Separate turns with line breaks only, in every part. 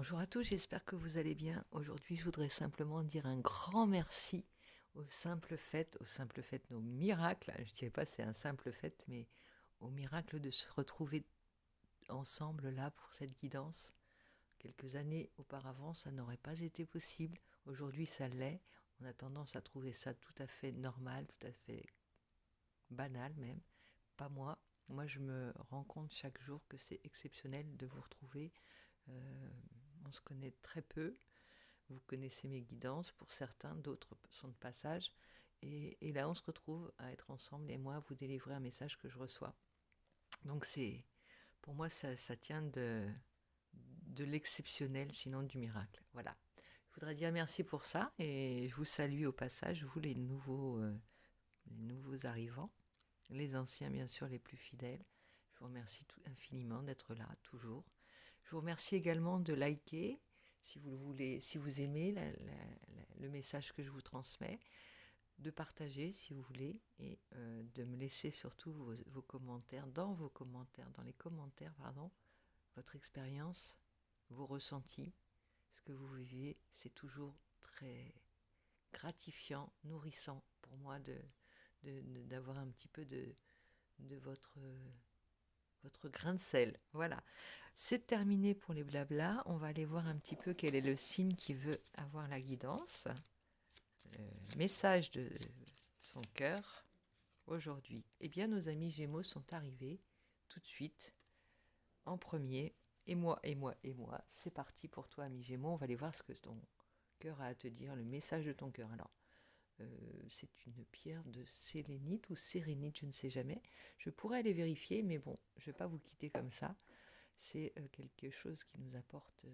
Bonjour à tous, j'espère que vous allez bien. Aujourd'hui, je voudrais simplement dire un grand merci au simple fait, nos miracles. Je ne dirais pas c'est un simple fait, mais au miracle de se retrouver ensemble là pour cette guidance. Quelques années auparavant, ça n'aurait pas été possible. Aujourd'hui, ça l'est. On a tendance à trouver ça tout à fait normal, tout à fait banal même. Pas moi. Moi, je me rends compte chaque jour que c'est exceptionnel de vous retrouver. On se connaît très peu. Vous connaissez mes guidances pour certains, d'autres sont de passage. Et là, on se retrouve à être ensemble et moi, vous délivrer un message que je reçois. Donc, pour moi, ça tient de l'exceptionnel, sinon du miracle. Voilà. Je voudrais dire merci pour ça et je vous salue au passage, vous les nouveaux arrivants, les anciens, bien sûr, les plus fidèles. Je vous remercie infiniment d'être là, toujours. Je vous remercie également de liker, si vous le voulez, si vous aimez le message que je vous transmets, de partager si vous voulez, et de me laisser surtout vos commentaires, dans les commentaires, votre expérience, vos ressentis, ce que vous vivez. C'est toujours très gratifiant, nourrissant pour moi d'avoir un petit peu de votre grain de sel. Voilà. C'est terminé pour les blablas. On va aller voir un petit peu quel est le signe qui veut avoir la guidance. Le message de son cœur aujourd'hui. Eh bien, nos amis Gémeaux sont arrivés tout de suite en premier. Et moi. C'est parti pour toi, ami Gémeaux. On va aller voir ce que ton cœur a à te dire, le message de ton cœur. Alors, c'est une pierre de sélénite ou sérénite, je ne sais jamais. Je pourrais aller vérifier, mais bon, je ne vais pas vous quitter comme ça. C'est quelque chose qui nous apporte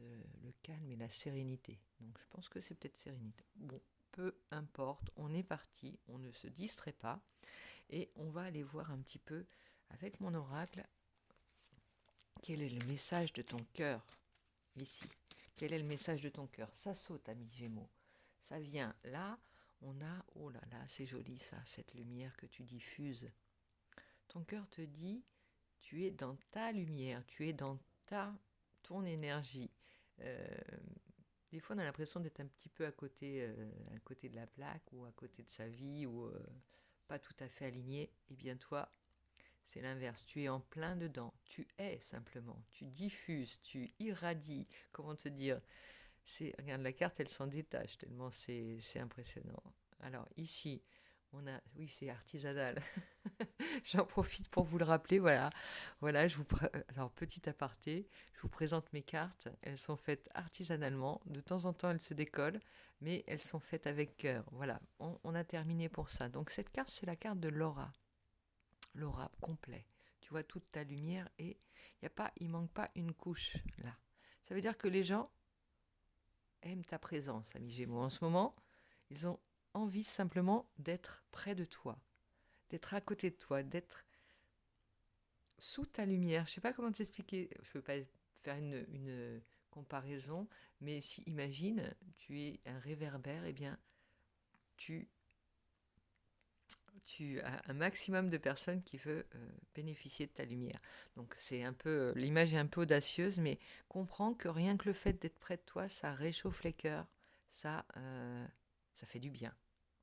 le calme et la sérénité. Donc je pense que c'est peut-être sérénité. Bon, peu importe, on est parti, on ne se distrait pas. Et on va aller voir un petit peu avec mon oracle quel est le message de ton cœur ici. Quel est le message de ton cœur? Ça saute, ami Gémeaux. Ça vient là. On a, oh là là, c'est joli ça, cette lumière que tu diffuses. Ton cœur te dit, tu es dans ta lumière, tu es dans ton énergie. Des fois, on a l'impression d'être un petit peu à côté de la plaque ou à côté de sa vie ou pas tout à fait aligné. Eh bien, toi, c'est l'inverse. Tu es en plein dedans. Tu es simplement. Tu diffuses, tu irradies. Comment te dire? Regarde, la carte, elle s'en détache tellement c'est impressionnant. Alors ici, on a, oui, c'est artisanal. J'en profite pour vous le rappeler. Voilà, alors petit aparté, je vous présente mes cartes. Elles sont faites artisanalement. De temps en temps, elles se décollent, mais elles sont faites avec cœur. Voilà, on a terminé pour ça. Donc cette carte, c'est la carte de l'aura, l'aura complet. Tu vois toute ta lumière et il manque pas une couche là. Ça veut dire que les gens aiment ta présence, ami Gémeaux. En ce moment, ils ont envie simplement d'être près de toi, d'être à côté de toi, d'être sous ta lumière. Je ne sais pas comment t'expliquer. Je ne peux pas faire une comparaison, mais si imagine, tu es un réverbère, eh bien, tu as un maximum de personnes qui veulent bénéficier de ta lumière. Donc c'est un peu, l'image est un peu audacieuse, mais comprends que rien que le fait d'être près de toi, ça réchauffe les cœurs, ça fait du bien.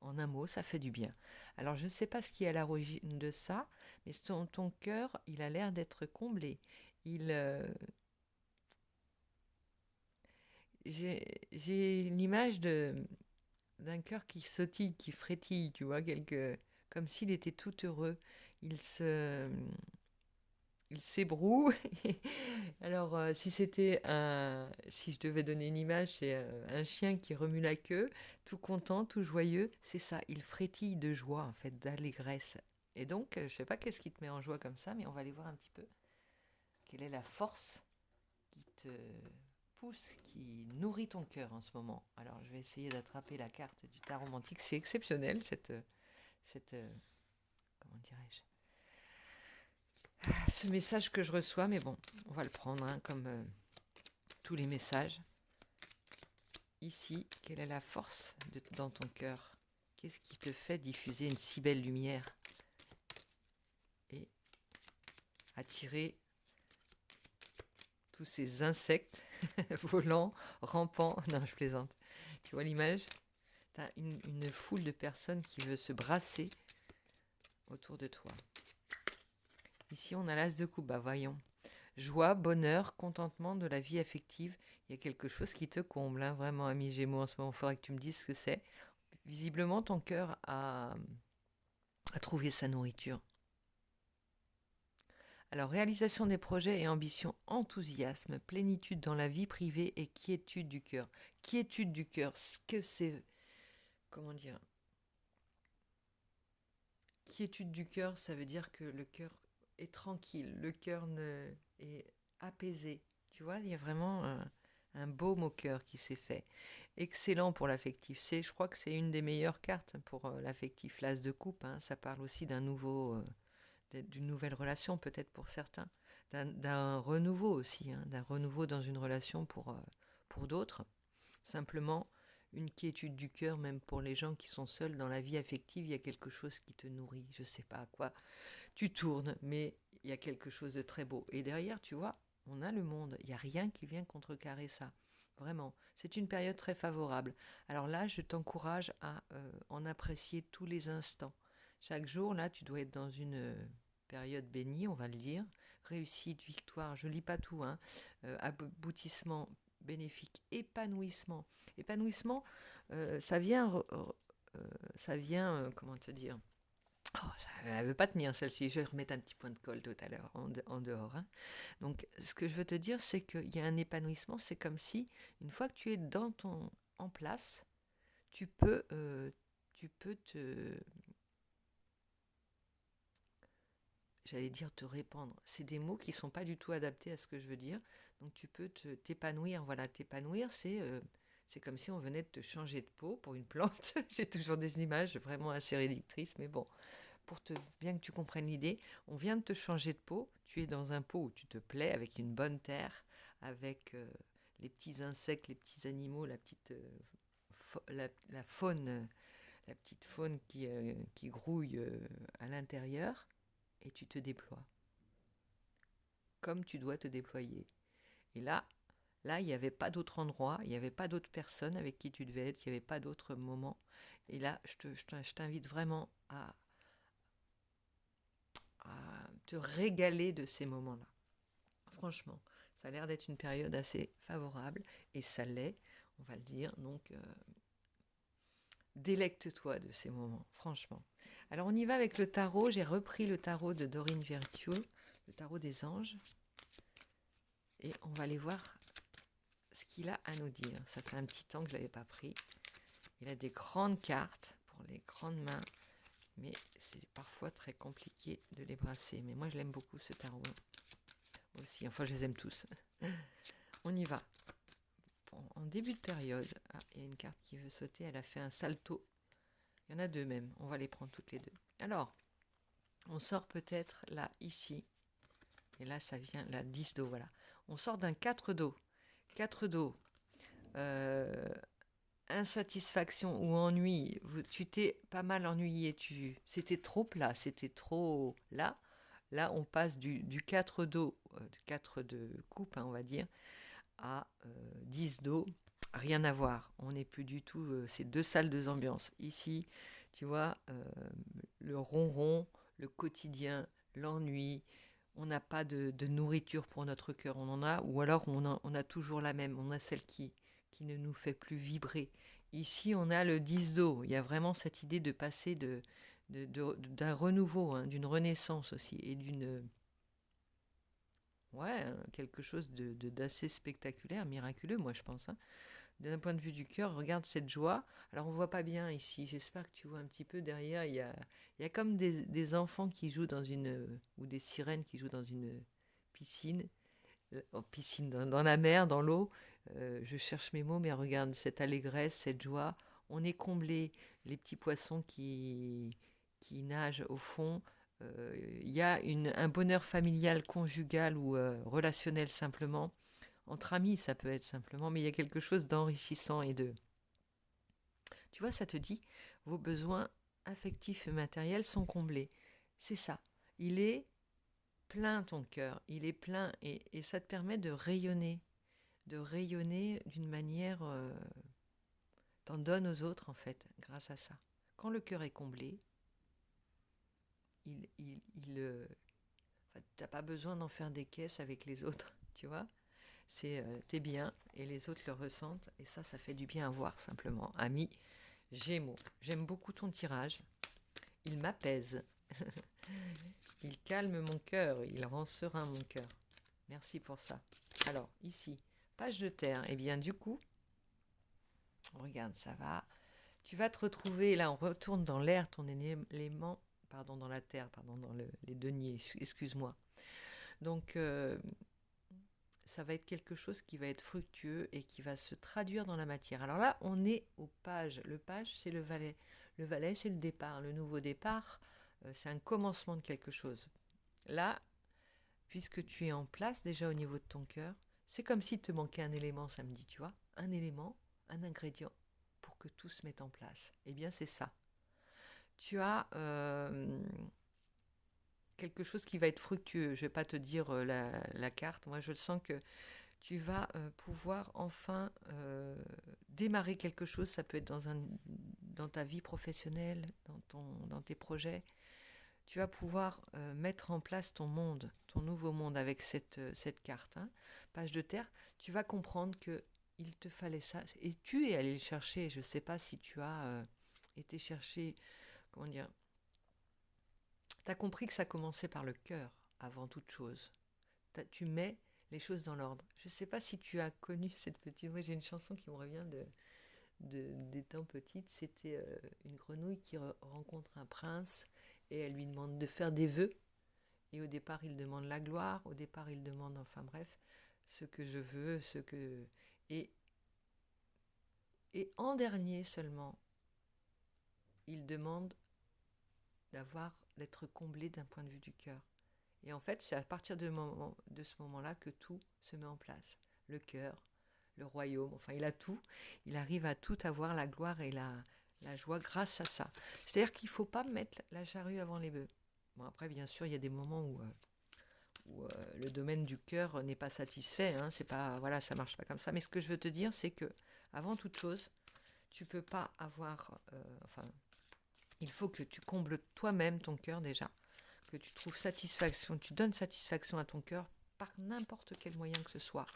En un mot, ça fait du bien. Alors je ne sais pas ce qui est à l'origine de ça, mais ton cœur, il a l'air d'être comblé. J'ai l'image d'un cœur qui sautille, qui frétille, tu vois, comme s'il était tout heureux. Il se, il s'ébroue. Alors, si je devais donner une image, c'est un chien qui remue la queue, tout content, tout joyeux. C'est ça, il frétille de joie, en fait, d'allégresse. Et donc, je sais pas qu'est-ce qui te met en joie comme ça, mais on va aller voir un petit peu quelle est la force qui te pousse, qui nourrit ton cœur en ce moment. Alors, je vais essayer d'attraper la carte du tarot romantique. C'est exceptionnel, comment dirais-je, ce message que je reçois, mais bon, on va le prendre comme tous les messages. Ici, quelle est la force dans ton cœur? Qu'est-ce qui te fait diffuser une si belle lumière et attirer tous ces insectes volant, rampant. Non, je plaisante. Tu vois l'image? Tu as une foule de personnes qui veut se brasser autour de toi. Ici, on a l'as de coupe. Bah, voyons. Joie, bonheur, contentement de la vie affective. Il y a quelque chose qui te comble, hein, vraiment, ami Gémeaux, en ce moment. Il faudrait que tu me dises ce que c'est. Visiblement, ton cœur a trouvé sa nourriture. Alors, réalisation des projets et ambition, enthousiasme, plénitude dans la vie privée et quiétude du cœur. Quiétude du cœur, ce que c'est... Comment dire? Quiétude du cœur, ça veut dire que le cœur est tranquille, le cœur est apaisé. Tu vois, il y a vraiment un baume au cœur qui s'est fait. Excellent pour l'affectif. Je crois que c'est une des meilleures cartes pour l'affectif. L'as de coupe, hein, ça parle aussi d'une nouvelle relation peut-être pour certains, d'un renouveau aussi, hein, d'un renouveau dans une relation pour d'autres. Simplement, une quiétude du cœur, même pour les gens qui sont seuls dans la vie affective, il y a quelque chose qui te nourrit, je ne sais pas à quoi. Tu tournes, mais il y a quelque chose de très beau. Et derrière, tu vois, on a le monde, il n'y a rien qui vient contrecarrer ça. Vraiment, c'est une période très favorable. Alors là, je t'encourage à en apprécier tous les instants. Chaque jour, là, tu dois être dans une période bénie, on va le dire. Réussite, victoire, je lis pas tout, hein. Aboutissement bénéfique, épanouissement. Épanouissement, ça vient, comment te dire? Oh, elle ne veut pas tenir celle-ci. Je vais remettre un petit point de colle tout à l'heure en dehors, hein. Donc, ce que je veux te dire, c'est qu'il y a un épanouissement. C'est comme si, une fois que tu es en place, tu peux j'allais dire te répandre. C'est des mots qui ne sont pas du tout adaptés à ce que je veux dire. Donc, tu peux t'épanouir. Voilà, t'épanouir, c'est comme si on venait de te changer de peau pour une plante. J'ai toujours des images vraiment assez réductrices, mais bon, bien que tu comprennes l'idée, on vient de te changer de peau, tu es dans un pot où tu te plais, avec une bonne terre, avec les petits insectes, les petits animaux, la faune, la petite faune qui grouille à l'intérieur, et tu te déploies, comme tu dois te déployer. Et là, il n'y avait pas d'autre endroit, il n'y avait pas d'autres personnes avec qui tu devais être, il n'y avait pas d'autres moments. Et là, je t'invite vraiment à te régaler de ces moments-là. Franchement, ça a l'air d'être une période assez favorable, et ça l'est, on va le dire. Donc, délecte-toi de ces moments, franchement. Alors, on y va avec le tarot. J'ai repris le tarot de Dorine Virtue, le tarot des anges. Et on va aller voir ce qu'il a à nous dire. Ça fait un petit temps que je ne l'avais pas pris. Il a des grandes cartes pour les grandes mains, mais c'est parfois très compliqué de les brasser. Mais moi, je l'aime beaucoup, ce tarot aussi. Enfin, je les aime tous. On y va. Bon, en début de période, il y a une carte qui veut sauter. Elle a fait un salto. Il y en a deux même. On va les prendre toutes les deux. Alors, on sort peut-être là, ici. Et là, ça vient, la 10 d'eau, voilà. On sort d'un 4 d'eau. 4 d'eau. Insatisfaction ou ennui. Tu t'es pas mal ennuyé. C'était trop plat. C'était trop là. Là, on passe du 4 d'eau, 4 de coupe, hein, on va dire, à 10 d'eau. Rien à voir. On n'est plus du tout... c'est deux salles, deux ambiances. Ici, tu vois, le ronron, le quotidien, l'ennui. On n'a pas de nourriture pour notre cœur. On en a, ou alors on a toujours la même. On a celle qui ne nous fait plus vibrer. Ici, on a le 10 d'eau. Il y a vraiment cette idée de passer d'un renouveau, hein, d'une renaissance aussi, et quelque chose d'assez spectaculaire, miraculeux, moi je pense, hein. D'un point de vue du cœur, regarde cette joie. Alors on voit pas bien ici, j'espère que tu vois un petit peu derrière, il y a comme des enfants qui jouent ou des sirènes qui jouent dans une piscine, dans la mer, dans l'eau. Je cherche mes mots, mais regarde cette allégresse, cette joie. On est comblé, les petits poissons qui nagent au fond. Il y a un bonheur familial, conjugal ou relationnel simplement. Entre amis, ça peut être simplement, mais il y a quelque chose d'enrichissant Tu vois, ça te dit, vos besoins affectifs et matériels sont comblés. C'est ça. Il est plein ton cœur, il est plein et ça te permet de rayonner, de rayonner d'une manière... t'en donnes aux autres, en fait, grâce à ça. Quand le cœur est comblé, t'as pas besoin d'en faire des caisses avec les autres, tu vois. T'es bien et les autres le ressentent. Et ça fait du bien à voir, simplement. Ami Gémeaux, j'aime beaucoup ton tirage. Il m'apaise. Il calme mon cœur. Il rend serein mon cœur. Merci pour ça. Alors, ici, page de terre. Eh bien, du coup, regarde, ça va. Tu vas te retrouver, là, on retourne dans l'air, ton élément, pardon, dans la terre, pardon, dans les deniers, excuse-moi. Donc, ça va être quelque chose qui va être fructueux et qui va se traduire dans la matière. Alors là, on est au page. Le page, c'est le valet. Le valet, c'est le départ. Le nouveau départ, c'est un commencement de quelque chose. Là, puisque tu es en place déjà au niveau de ton cœur, c'est comme s'il te manquait un élément samedi, tu vois. Un élément, un ingrédient pour que tout se mette en place. Eh bien, c'est ça. Tu as quelque chose qui va être fructueux. Je ne vais pas te dire la carte. Moi, je sens que tu vas pouvoir enfin démarrer quelque chose. Ça peut être dans ta vie professionnelle, dans tes projets. Tu vas pouvoir mettre en place ton monde, ton nouveau monde avec cette carte. Hein. Page de terre, tu vas comprendre qu'il te fallait ça. Et tu es allé le chercher. Je ne sais pas si tu as été chercher, comment dire, tu as compris que ça commençait par le cœur avant toute chose. Tu mets les choses dans l'ordre. Je ne sais pas si tu as connu cette petite... Moi, j'ai une chanson qui me revient des temps petites. C'était une grenouille qui rencontre un prince et elle lui demande de faire des vœux. Et au départ, il demande la gloire. Au départ, il demande, enfin bref, ce que je veux, ce que... Et en dernier seulement, il demande d'être comblé d'un point de vue du cœur. Et en fait, c'est à partir de ce moment-là que tout se met en place. Le cœur, le royaume, enfin il a tout. Il arrive à tout avoir, la gloire et la joie grâce à ça. C'est-à-dire qu'il ne faut pas mettre la charrue avant les bœufs. Bon, après, bien sûr, il y a des moments où le domaine du cœur n'est pas satisfait. Hein, c'est pas, voilà, ça ne marche pas comme ça. Mais ce que je veux te dire, c'est que avant toute chose, tu ne peux pas avoir... il faut que tu combles toi-même ton cœur déjà. Que tu trouves satisfaction, tu donnes satisfaction à ton cœur par n'importe quel moyen que ce soit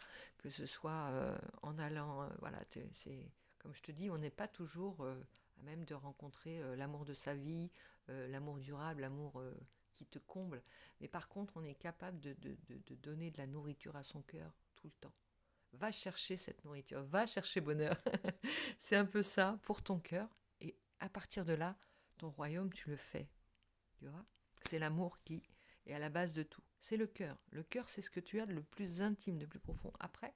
en allant, voilà, c'est comme je te dis, on n'est pas toujours à même de rencontrer l'amour de sa vie, l'amour durable, l'amour qui te comble, mais par contre, on est capable de donner de la nourriture à son cœur tout le temps. Va chercher cette nourriture, va chercher bonheur. C'est un peu ça pour ton cœur, et à partir de là, ton royaume, tu le fais, tu vois. C'est l'amour qui est à la base de tout. C'est le cœur. Le cœur, c'est ce que tu as de le plus intime, de plus profond. Après,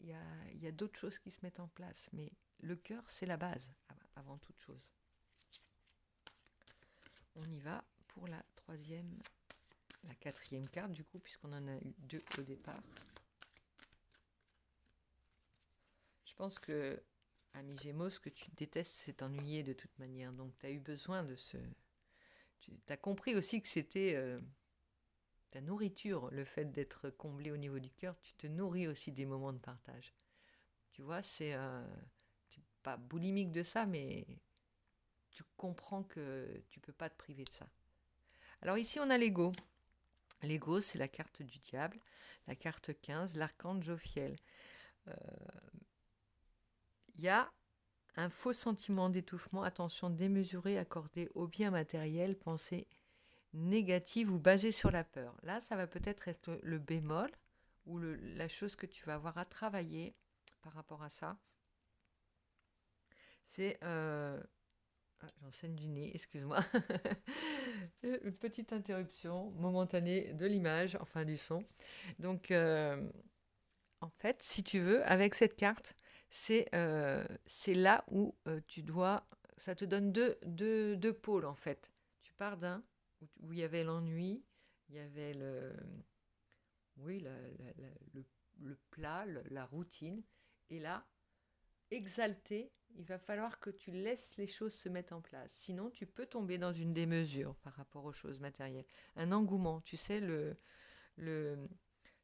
il y a d'autres choses qui se mettent en place. Mais le cœur, c'est la base, avant toute chose. On y va pour la quatrième carte, du coup, puisqu'on en a eu 2 au départ. Je pense que, ami Gémeaux, ce que tu détestes, c'est t'ennuyer de toute manière. Donc, tu as eu besoin de ce... Tu as compris aussi que c'était ta nourriture, le fait d'être comblé au niveau du cœur. Tu te nourris aussi des moments de partage. Tu vois, c'est pas boulimique de ça, mais tu comprends que tu peux pas te priver de ça. Alors ici, on a l'ego. L'ego, c'est la carte du diable. La carte 15, l'archange Jophiel. Il y a un faux sentiment d'étouffement, attention démesurée accordée au bien matériel, pensée négative ou basée sur la peur. Là, ça va peut-être être le bémol ou la chose que tu vas avoir à travailler par rapport à ça. C'est... j'enseigne du nez, excuse-moi. Une petite interruption momentanée de l'image, enfin du son. Donc, en fait, si tu veux, avec cette carte, c'est là où tu dois... Ça te donne deux pôles, en fait. Tu pars d'un où il y avait l'ennui, il y avait le plat, la routine. Et là, exalté, il va falloir que tu laisses les choses se mettre en place. Sinon, tu peux tomber dans une démesure par rapport aux choses matérielles. Un engouement, tu sais,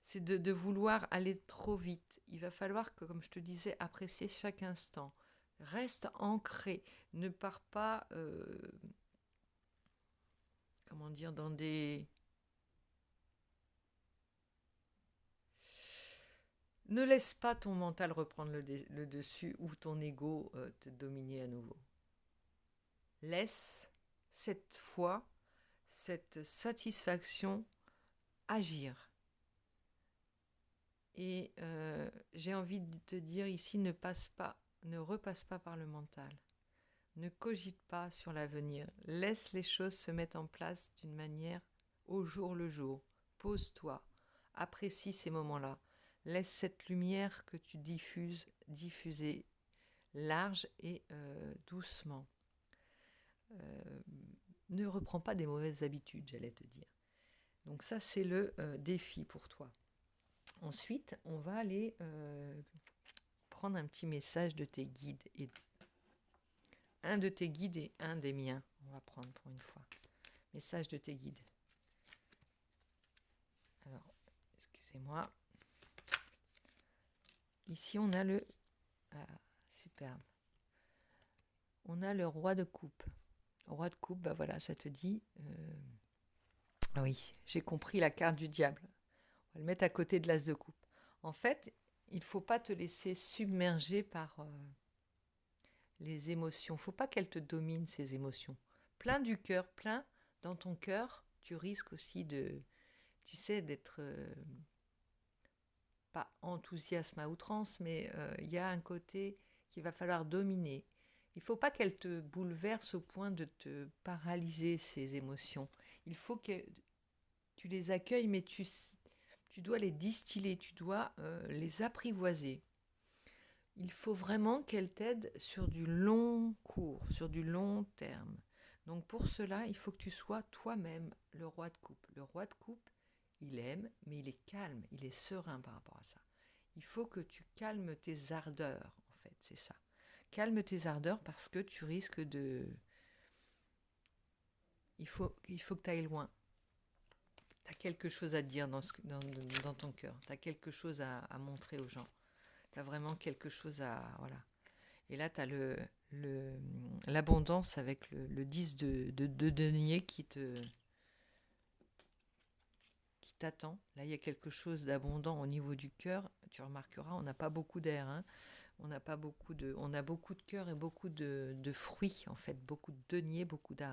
c'est de vouloir aller trop vite. Il va falloir que, comme je te disais, apprécier chaque instant. Reste ancré. Ne pars pas, comment dire, dans des... Ne laisse pas ton mental reprendre le dessus ou ton ego te dominer à nouveau. Laisse cette foi, cette satisfaction agir. Et j'ai envie de te dire ici, ne repasse pas par le mental. Ne cogite pas sur l'avenir. Laisse les choses se mettre en place d'une manière au jour le jour. Pose-toi. Apprécie ces moments-là. Laisse cette lumière que tu diffuser large et doucement. Ne reprends pas des mauvaises habitudes, j'allais te dire. Donc ça, c'est le défi pour toi. Ensuite, on va aller prendre un petit message de tes guides. Un de tes guides et un des miens. On va prendre pour une fois. Message de tes guides. Alors, excusez-moi. Ici, on a le... Ah, superbe. On a le roi de coupe. Roi de coupe, bah voilà, ça te dit... Ah oui, j'ai compris la carte du diable. On va le mettre à côté de l'as de coupe. En fait, il ne faut pas te laisser submerger par les émotions. Il ne faut pas qu'elles te dominent, ces émotions. Plein du cœur, plein dans ton cœur, tu risques aussi de, tu sais, d'être pas enthousiasme à outrance, mais il y a un côté qu'il va falloir dominer. Il ne faut pas qu'elles te bouleversent au point de te paralyser, ces émotions. Il faut que tu les accueilles, mais tu dois les distiller, tu dois les apprivoiser. Il faut vraiment qu'elles t'aident sur du long cours, sur du long terme. Donc pour cela, il faut que tu sois toi-même le roi de coupe. Le roi de coupe, il aime, mais il est calme, il est serein par rapport à ça. Il faut que tu calmes tes ardeurs, en fait, c'est ça. Calme tes ardeurs parce que tu risques de... Il faut que tu ailles loin. Tu as quelque chose à dire dans ton cœur. Tu as quelque chose à montrer aux gens. Tu as vraiment quelque chose à... Voilà. Et là, tu as l'abondance avec le 10 de denier qui t'attend. Là, il y a quelque chose d'abondant au niveau du cœur. Tu remarqueras, on n'a pas beaucoup d'air. Hein. On a beaucoup de cœur et beaucoup de fruits, en fait. Beaucoup de denier, beaucoup de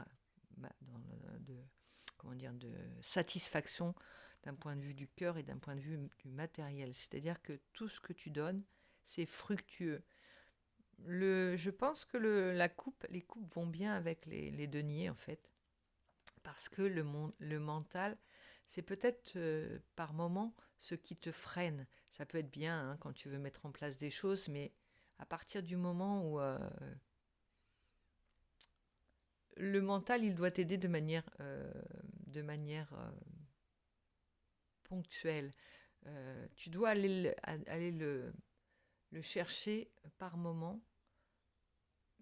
satisfaction d'un point de vue du cœur et d'un point de vue du matériel. C'est-à-dire que tout ce que tu donnes, c'est fructueux. Je pense que les coupes vont bien avec les deniers, en fait. Parce que le mental, c'est peut-être par moment ce qui te freine. Ça peut être bien hein, quand tu veux mettre en place des choses, mais à partir du moment où le mental, il doit t'aider de manière ponctuelle. Tu dois aller le chercher par moment,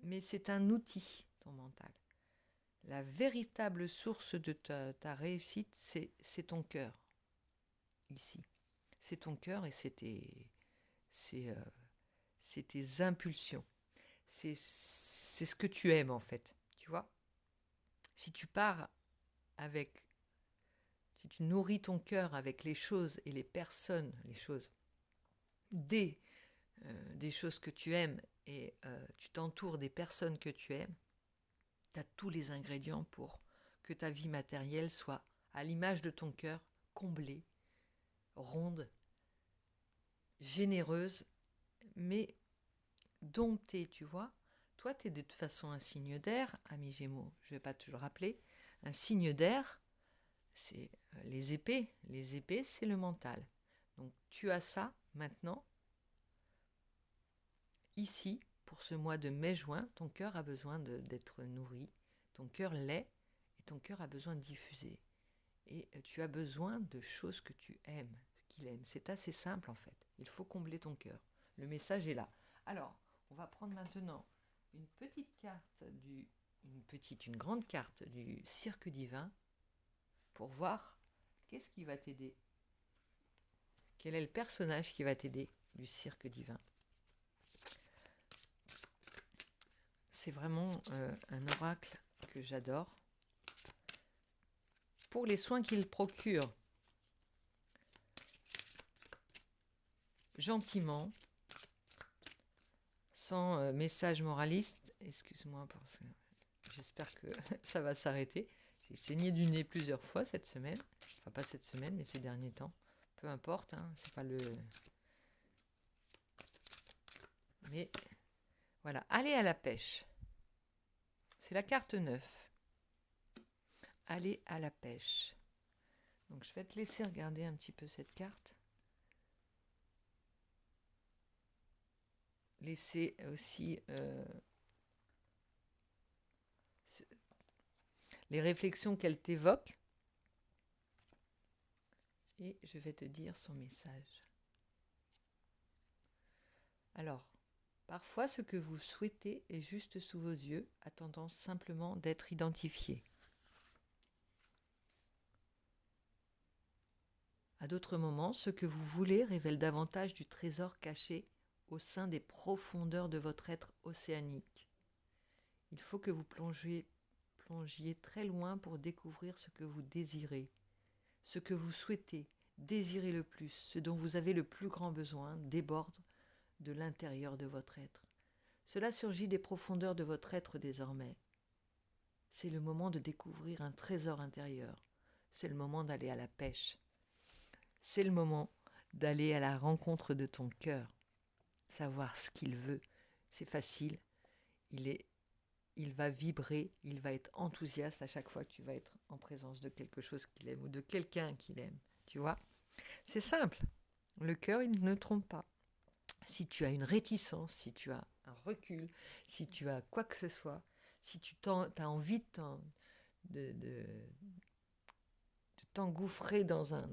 mais c'est un outil, ton mental. La véritable source de ta réussite, c'est ton cœur, ici. C'est ton cœur et c'est tes impulsions. C'est ce que tu aimes, en fait, tu vois. Si tu nourris ton cœur avec les choses et les personnes, des choses que tu aimes et tu t'entoures des personnes que tu aimes, tu as tous les ingrédients pour que ta vie matérielle soit à l'image de ton cœur, comblée, ronde, généreuse, mais domptée, tu vois. Toi, tu es de toute façon un signe d'air, ami Gémeaux, je ne vais pas te le rappeler. Un signe d'air, c'est les épées. Les épées, c'est le mental. Donc, tu as ça maintenant. Ici, pour ce mois de mai-juin, ton cœur a besoin d'être nourri. Ton cœur l'est et ton cœur a besoin de diffuser. Et tu as besoin de choses que tu aimes, qu'il aime. C'est assez simple en fait. Il faut combler ton cœur. Le message est là. Alors, on va prendre maintenant une petite carte une grande carte du cirque divin pour voir qu'est-ce qui va t'aider. Quel est le personnage qui va t'aider du cirque divin? C'est vraiment un oracle que j'adore. Pour les soins qu'il procure, gentiment, sans message moraliste. Excuse-moi, parce que j'espère que ça va s'arrêter. J'ai saigné du nez plusieurs fois cette semaine. Enfin, pas cette semaine, mais ces derniers temps. Peu importe, hein, c'est pas le... Mais voilà, aller à la pêche. C'est la carte 9. Aller à la pêche. Donc je vais te laisser regarder un petit peu cette carte. Laisser aussi les réflexions qu'elle t'évoque. Et je vais te dire son message. Alors, parfois ce que vous souhaitez est juste sous vos yeux, attendant simplement d'être identifié. À d'autres moments, ce que vous voulez révèle davantage du trésor caché au sein des profondeurs de votre être océanique. Il faut que vous plongiez très loin pour découvrir ce que vous désirez, ce que vous souhaitez, désirez le plus, ce dont vous avez le plus grand besoin, déborde de l'intérieur de votre être. Cela surgit des profondeurs de votre être désormais. C'est le moment de découvrir un trésor intérieur. C'est le moment d'aller à la pêche. C'est le moment d'aller à la rencontre de ton cœur. Savoir ce qu'il veut, c'est facile. Il va vibrer, il va être enthousiaste à chaque fois que tu vas être en présence de quelque chose qu'il aime ou de quelqu'un qu'il aime. Tu vois ? C'est simple. Le cœur, il ne trompe pas. Si tu as une réticence, si tu as un recul, si tu as quoi que ce soit, si tu as envie de t'engouffrer dans un...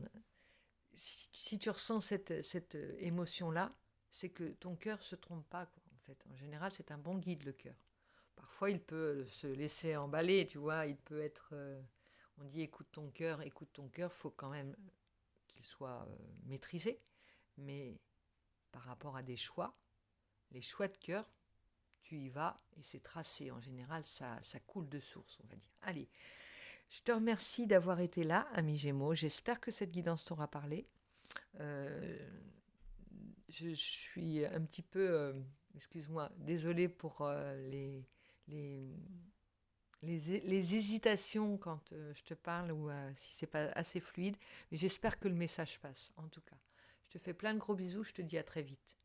Si tu ressens cette émotion-là, c'est que ton cœur ne se trompe pas, quoi, en fait. En général, c'est un bon guide, le cœur. Parfois, il peut se laisser emballer, tu vois. Il peut être... on dit écoute ton cœur, il faut quand même qu'il soit maîtrisé. Mais par rapport à des choix, les choix de cœur, tu y vas et c'est tracé. En général, ça coule de source, on va dire. Allez, je te remercie d'avoir été là, ami Gémeaux. J'espère que cette guidance t'aura parlé. Je suis un petit peu, excuse-moi, désolée pour les hésitations quand je te parle ou si c'est pas assez fluide, mais j'espère que le message passe, en tout cas. Je te fais plein de gros bisous, je te dis à très vite.